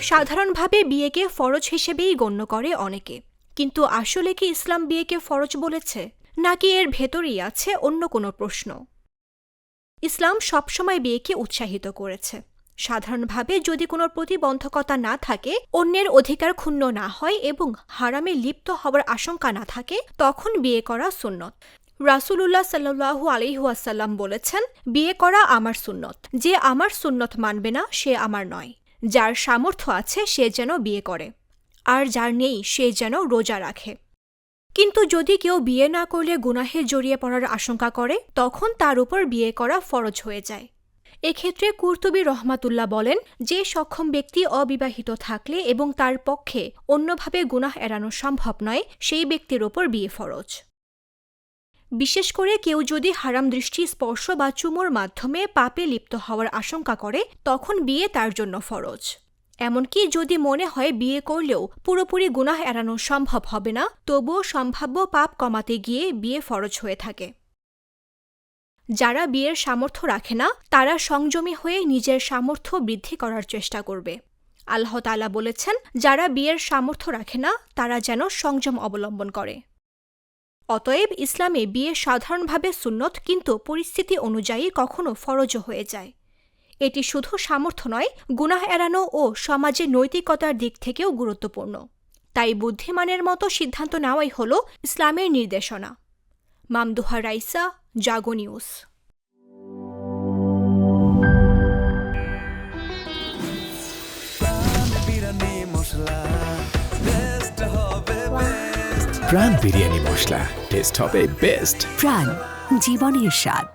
সাধারণভাবে বিয়েকে ফরজ হিসেবেই গণ্য করে অনেকে, কিন্তু আসলে কি ইসলাম বিয়েকে ফরজ বলেছে, নাকি এর ভেতরেই আছে অন্য কোনো প্রশ্ন? ইসলাম সবসময় বিয়েকে উৎসাহিত করেছে। সাধারণভাবে যদি কোনো প্রতিবন্ধকতা না থাকে, অন্যের অধিকার ক্ষুণ্ণ না হয় এবং হারামে লিপ্ত হওয়ার আশঙ্কা না থাকে, তখন বিয়ে করা সুন্নত। রাসূলুল্লাহ সাল্লাল্লাহু আলাইহি ওয়াসাল্লাম বলেছেন, বিয়ে করা আমার সুন্নত, যে আমার সুন্নত মানবে না সে আমার নয়। যার সামর্থ্য আছে সে যেন বিয়ে করে, আর যার নেই সে যেন রোজা রাখে। কিন্তু যদি কেউ বিয়ে না করলে গুনাহে জড়িয়ে পড়ার আশঙ্কা করে, তখন তার উপর বিয়ে করা ফরজ হয়ে যায়। এক্ষেত্রে কুরতুবী রহমাতুল্লাহ বলেন, যে সক্ষম ব্যক্তি অবিবাহিত থাকলে এবং তার পক্ষে অন্যভাবে গুনাহ এড়ানো সম্ভব নয়, সেই ব্যক্তির ওপর বিয়ে ফরজ। বিশেষ করে কেউ যদি হারাম দৃষ্টি, স্পর্শ বা চুমুর মাধ্যমে পাপে লিপ্ত হওয়ার আশঙ্কা করে, তখন বিয়ে তার জন্য ফরজ। এমনকি যদি মনে হয় বিয়ে করলেও পুরোপুরি গুনাহ এড়ানো সম্ভব হবে না, তবুও সম্ভাব্য পাপ কমাতে গিয়ে বিয়ে ফরজ হয়ে থাকে। যারা বিয়ের সামর্থ্য রাখে না, তারা সংযমী হয়ে নিজের সামর্থ্য বৃদ্ধি করার চেষ্টা করবে। আল্লাহ তাআলা বলেছেন, যারা বিয়ের সামর্থ্য রাখে না তারা যেন সংযম অবলম্বন করে। অতএব ইসলামে বিয়ে সাধারণভাবে সুন্নত, কিন্তু পরিস্থিতি অনুযায়ী কখনো ফরজও হয়ে যায়। এটি শুধু সামর্থ্য নয়, গুনাহ এড়ানো ও সমাজে নৈতিকতার দিক থেকেও গুরুত্বপূর্ণ। তাই বুদ্ধিমানের মতো সিদ্ধান্ত নেওয়াই হল ইসলামের নির্দেশনা। মামদুহা রাইসা, জাগো নিউজ। প্রাণ বিরিয়ানি মশলা, টেস্ট হবে বেস্ট। প্রাণ, জীবনের স্বাদ।